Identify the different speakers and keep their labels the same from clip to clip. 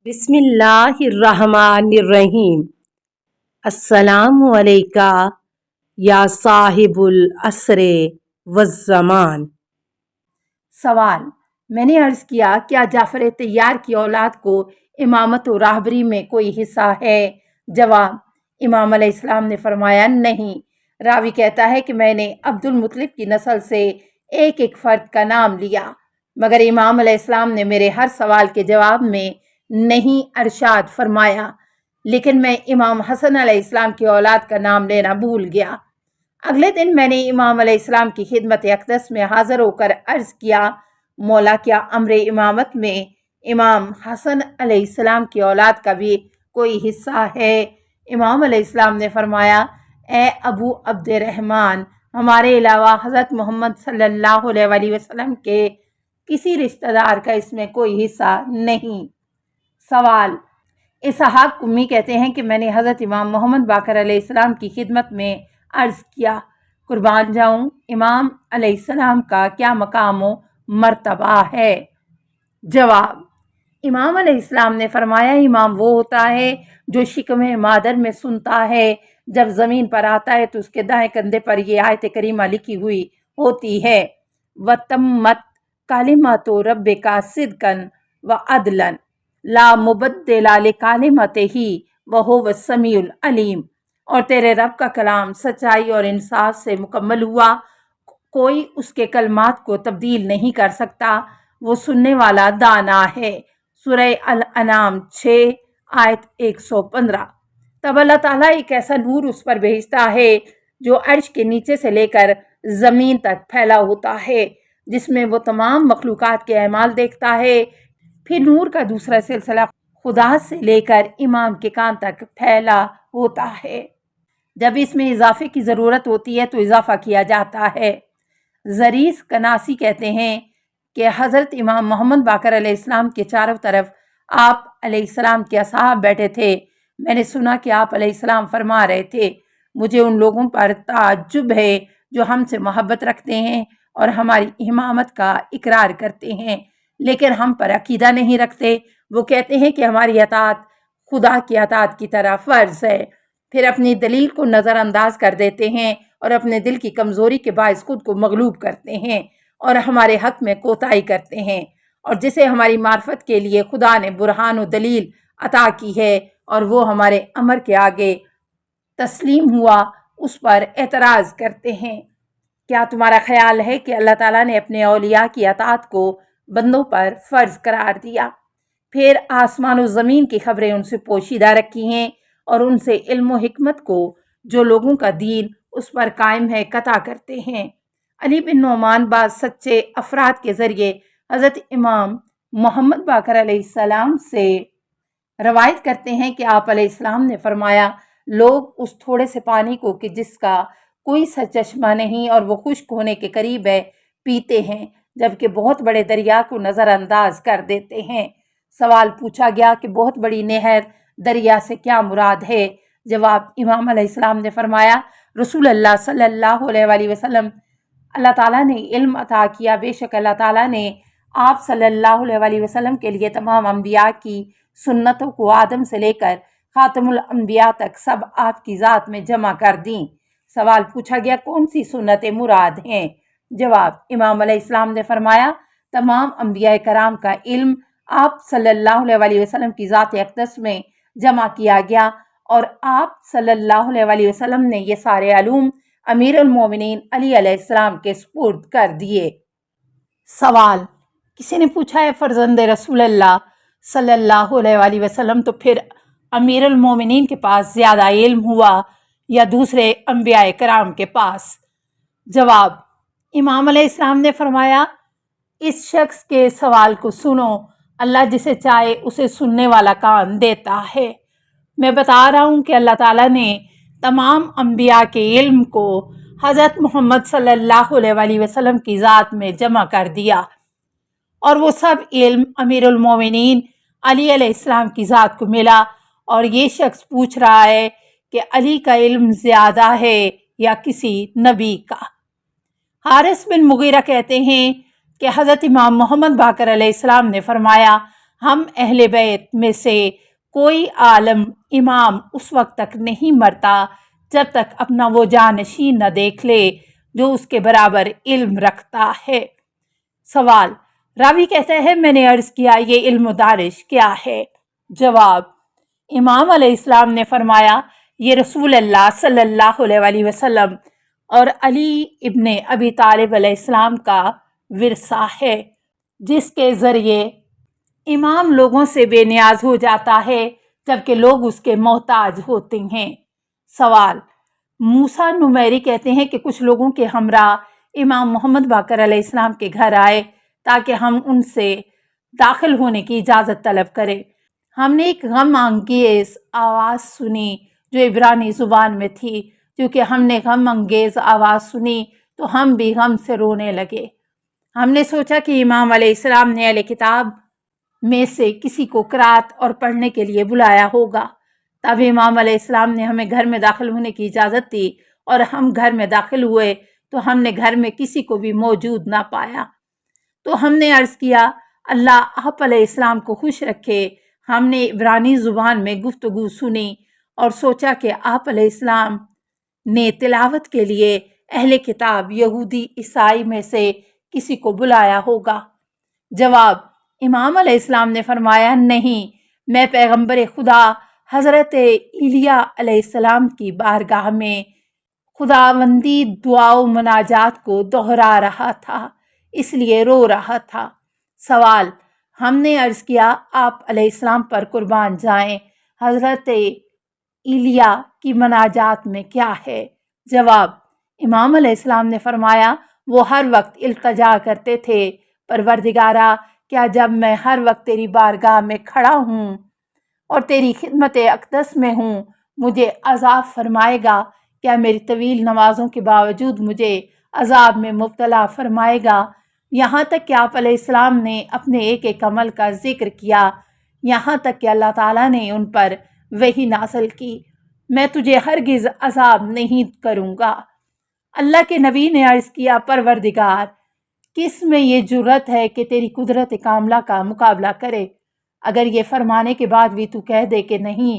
Speaker 1: بسم اللہ الرحمن الرحیم۔ السلام علیکہ یا صاحب العصر والزمان۔
Speaker 2: سوال: میں نے عرض کیا کیا جعفر طیار کی اولاد کو امامت و راہبری میں کوئی حصہ ہے؟ جواب: امام علیہ السلام نے فرمایا نہیں۔ راوی کہتا ہے کہ میں نے عبد المطلب کی نسل سے ایک ایک فرد کا نام لیا، مگر امام علیہ السلام نے میرے ہر سوال کے جواب میں نہیں ارشاد فرمایا، لیکن میں امام حسن علیہ السلام کی اولاد کا نام لینا بھول گیا۔ اگلے دن میں نے امام علیہ السلام کی خدمت اقدس میں حاضر ہو کر عرض کیا، مولا کیا امر امامت میں امام حسن علیہ السلام کی اولاد کا بھی کوئی حصہ ہے؟ امام علیہ السلام نے فرمایا، اے ابو عبد الرحمن، ہمارے علاوہ حضرت محمد صلی اللہ علیہ وسلم کے کسی رشتہ دار کا اس میں کوئی حصہ نہیں۔ سوال: اسحاق کمی کہتے ہیں کہ میں نے حضرت امام محمد باقر علیہ السلام کی خدمت میں عرض کیا، قربان جاؤں، امام علیہ السلام کا کیا مقام و مرتبہ ہے؟ جواب: امام علیہ السلام نے فرمایا، امام وہ ہوتا ہے جو شکم مادر میں سنتا ہے، جب زمین پر آتا ہے تو اس کے دائیں کندھے پر یہ آیت کریمہ لکھی ہوئی ہوتی ہے، وَتَمَّتْ کَلِمَتُ رَبِّکَ صِدْقًا وَعَدْلًا لا مبدل لکلمتہ وہو السمیع العلیم۔ اور تیرے رب کا کلام سچائی اور انصاف سے مکمل ہوا، کوئی اس کے کلمات کو تبدیل نہیں کر سکتا، وہ سننے والا دانا ہے۔ سورہ الانعام 6 آیت 115۔ تب اللہ تعالیٰ ایک ایسا نور اس پر بھیجتا ہے جو عرش کے نیچے سے لے کر زمین تک پھیلا ہوتا ہے، جس میں وہ تمام مخلوقات کے اعمال دیکھتا ہے۔ پھر نور کا دوسرا سلسلہ خدا سے لے کر امام کے کان تک پھیلا ہوتا ہے۔ جب اس میں اضافے کی ضرورت ہوتی ہے تو اضافہ کیا جاتا ہے۔ زریس کناسی کہتے ہیں کہ حضرت امام محمد باقر علیہ السلام کے چاروں طرف آپ علیہ السلام کے اصحاب بیٹھے تھے۔ میں نے سنا کہ آپ علیہ السلام فرما رہے تھے، مجھے ان لوگوں پر تعجب ہے جو ہم سے محبت رکھتے ہیں اور ہماری امامت کا اقرار کرتے ہیں، لیکن ہم پر عقیدہ نہیں رکھتے۔ وہ کہتے ہیں کہ ہماری اطاعت خدا کی اطاعت کی طرح فرض ہے، پھر اپنی دلیل کو نظر انداز کر دیتے ہیں اور اپنے دل کی کمزوری کے باعث خود کو مغلوب کرتے ہیں اور ہمارے حق میں کوتاہی کرتے ہیں، اور جسے ہماری معرفت کے لیے خدا نے برہان و دلیل عطا کی ہے اور وہ ہمارے امر کے آگے تسلیم ہوا، اس پر اعتراض کرتے ہیں۔ کیا تمہارا خیال ہے کہ اللہ تعالیٰ نے اپنے اولیاء کی اطاعت کو بندوں پر فرض قرار دیا، پھر آسمان و زمین کی خبریں ان سے پوشیدہ رکھی ہیں اور ان سے علم و حکمت کو جو لوگوں کا دین اس پر قائم ہے قطع کرتے ہیں؟ علی بن نعمان بعض سچے افراد کے ذریعے حضرت امام محمد باقر علیہ السلام سے روایت کرتے ہیں کہ آپ علیہ السلام نے فرمایا، لوگ اس تھوڑے سے پانی کو کہ جس کا کوئی سرچشمہ نہیں اور وہ خشک ہونے کے قریب ہے پیتے ہیں، جبکہ بہت بڑے دریا کو نظر انداز کر دیتے ہیں۔ سوال پوچھا گیا کہ بہت بڑی نہر دریا سے کیا مراد ہے؟ جواب: امام علیہ السلام نے فرمایا، رسول اللہ صلی اللہ علیہ وسلم، اللہ تعالیٰ نے علم عطا کیا، بے شک اللہ تعالیٰ نے آپ صلی اللہ علیہ وسلم کے لیے تمام انبیاء کی سنتوں کو آدم سے لے کر خاتم الانبیاء تک سب آپ کی ذات میں جمع کر دیں۔ سوال پوچھا گیا کون سی سنتیں مراد ہیں؟ جواب: امام علیہ السلام نے فرمایا، تمام انبیاء کرام کا علم آپ صلی اللہ علیہ وسلم کی ذات اقدس میں جمع کیا گیا اور آپ صلی اللہ علیہ وسلم نے یہ سارے علوم امیر المومنین علی علیہ السلام کے سپرد کر دیے۔ سوال: کسی نے پوچھا ہے فرزند رسول اللہ صلی اللہ علیہ وسلم تو پھر امیر المومنین کے پاس زیادہ علم ہوا یا دوسرے انبیاء کرام کے پاس؟ جواب: امام علیہ السلام نے فرمایا، اس شخص کے سوال کو سنو، اللہ جسے چاہے اسے سننے والا کان دیتا ہے۔ میں بتا رہا ہوں کہ اللہ تعالیٰ نے تمام انبیاء کے علم کو حضرت محمد صلی اللہ علیہ وسلم کی ذات میں جمع کر دیا اور وہ سب علم امیر المومنین علی علیہ السلام کی ذات کو ملا، اور یہ شخص پوچھ رہا ہے کہ علی کا علم زیادہ ہے یا کسی نبی کا؟ حارث بن مغیرہ کہتے ہیں کہ حضرت امام محمد باقر علیہ السلام نے فرمایا، ہم اہل بیت میں سے کوئی عالم امام اس وقت تک نہیں مرتا جب تک اپنا وہ جانشین نہ دیکھ لے جو اس کے برابر علم رکھتا ہے۔ سوال، راوی کہتا ہے میں نے عرض کیا یہ علم و دانش کیا ہے؟ جواب، امام علیہ السلام نے فرمایا یہ رسول اللہ صلی اللہ علیہ وسلم اور علی ابن ابی طالب علیہ السلام کا ورثہ ہے، جس کے ذریعے امام لوگوں سے بے نیاز ہو جاتا ہے جبکہ لوگ اس کے محتاج ہوتے ہیں۔ سوال، موسیٰ نمیری کہتے ہیں کہ کچھ لوگوں کے ہمراہ امام محمد باقر علیہ السلام کے گھر آئے تاکہ ہم ان سے داخل ہونے کی اجازت طلب کریں۔ ہم نے ایک غم انگیز آواز سنی جو عبرانی زبان میں تھی۔ کیونکہ ہم نے غم انگیز آواز سنی تو ہم بھی غم سے رونے لگے۔ ہم نے سوچا کہ امام علیہ السلام نے اہل کتاب میں سے کسی کو قرات اور پڑھنے کے لیے بلایا ہوگا۔ تب امام علیہ السلام نے ہمیں گھر میں داخل ہونے کی اجازت دی اور ہم گھر میں داخل ہوئے تو ہم نے گھر میں کسی کو بھی موجود نہ پایا۔ تو ہم نے عرض کیا اللہ آپ علیہ السلام کو خوش رکھے۔ ہم نے عبرانی زبان میں گفتگو سنی اور سوچا کہ آپ علیہ السلام نے تلاوت کے لیے اہل کتاب یہودی عیسائی میں سے کسی کو بلایا ہوگا۔ جواب، امام علیہ السلام نے فرمایا نہیں، میں پیغمبر خدا حضرت ایلیاء علیہ السلام کی بارگاہ میں خداوندی دعا و مناجات کو دہرا رہا تھا، اس لیے رو رہا تھا۔ سوال، ہم نے عرض کیا آپ علیہ السلام پر قربان جائیں، حضرت ایلیاء کی مناجات میں کیا ہے؟ جواب، امام علیہ السلام نے فرمایا وہ ہر وقت التجا کرتے تھے پروردگارا کیا جب میں ہر وقت تیری بارگاہ میں کھڑا ہوں اور تیری خدمت اقدس میں ہوں مجھے عذاب فرمائے گا؟ کیا میری طویل نمازوں کے باوجود مجھے عذاب میں مبتلا فرمائے گا؟ یہاں تک کہ آپ علیہ السلام نے اپنے ایک ایک عمل کا ذکر کیا، یہاں تک کہ اللہ تعالیٰ نے ان پر وحی نازل کی، میں تجھے ہرگز عذاب نہیں کروں گا۔ اللہ کے نبی نے عرض کیا پروردگار کس میں یہ جرت ہے کہ تیری قدرت کاملہ کا مقابلہ کرے؟ اگر یہ فرمانے کے بعد بھی تو کہہ دے کہ نہیں،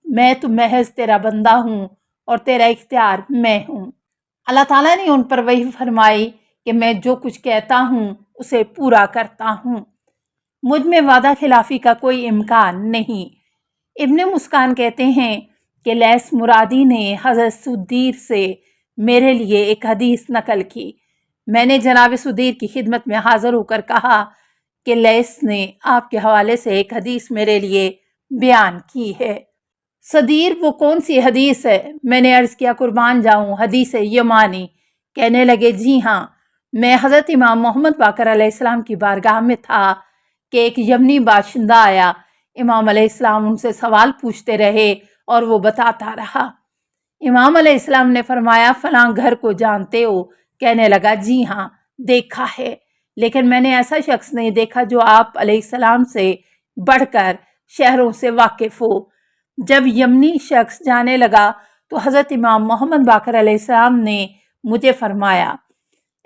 Speaker 2: میں تو محض تیرا بندہ ہوں اور تیرا اختیار میں ہوں۔ اللہ تعالیٰ نے ان پر وحی فرمائی کہ میں جو کچھ کہتا ہوں اسے پورا کرتا ہوں، مجھ میں وعدہ خلافی کا کوئی امکان نہیں۔ ابن مسکان کہتے ہیں کہ لیث مرادی نے حضرت سدیر سے میرے لیے ایک حدیث نقل کی۔ میں نے جناب سدیر کی خدمت میں حاضر ہو کر کہا کہ لیث نے آپ کے حوالے سے ایک حدیث میرے لیے بیان کی ہے۔ سدیر وہ کون سی حدیث ہے؟ میں نے عرض کیا قربان جاؤں حدیث یمانی۔ کہنے لگے جی ہاں، میں حضرت امام محمد باقر علیہ السلام کی بارگاہ میں تھا کہ ایک یمنی باشندہ آیا، امام علیہ السلام ان سے سوال پوچھتے رہے اور وہ بتاتا رہا۔ امام علیہ السلام نے فرمایا فلاں گھر کو جانتے ہو؟ کہنے لگا جی ہاں دیکھا ہے، لیکن میں نے ایسا شخص نہیں دیکھا جو آپ علیہ السلام سے بڑھ کر شہروں سے واقف ہو۔ جب یمنی شخص جانے لگا تو حضرت امام محمد باقر علیہ السلام نے مجھے فرمایا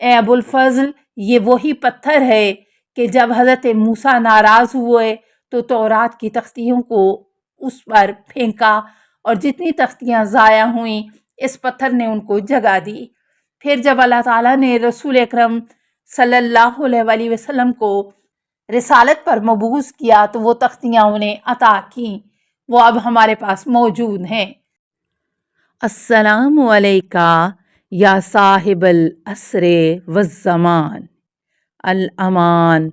Speaker 2: اے ابو الفضل یہ وہی پتھر ہے کہ جب حضرت موسیٰ ناراض ہوئے تو تورات کی تختیوں کو اس پر پھینکا اور جتنی تختیاں ضائع ہوئیں اس پتھر نے ان کو جگہ دی۔ پھر جب اللہ تعالیٰ نے رسول اکرم صلی اللہ علیہ وسلم کو رسالت پر مبعوث کیا تو وہ تختیاں انہیں عطا کیں، وہ اب ہمارے پاس موجود ہیں۔
Speaker 1: السلام علیکہ یا صاحب العصر والزمان، الامان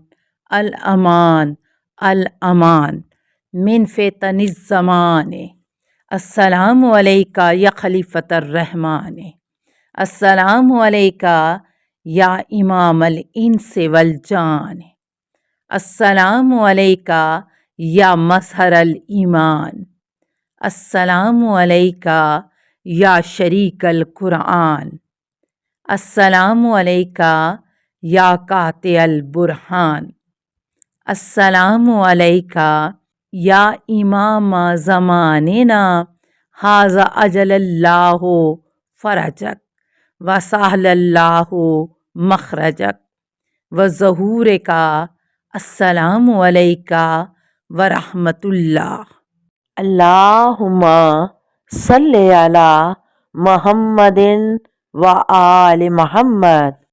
Speaker 1: الامان الامان من فتن الزمان، السلام علیکہ یا خلیفۃ الرحمن، السلام علیکہ یا امام الانس والجان، السلام علیکہ یا مظہر الایمان، السلام علیکہ یا شریک القرآن، السلام علیکہ یا قاطع البرہان، السلام علیکہ یا امام زماننا ھذا اجل اللہ فرجک وسہل اللہ مخرجک وظہور کا السلام علیکہ ورحمۃ اللہ۔
Speaker 3: اللہم صلی علی محمد و آل محمد۔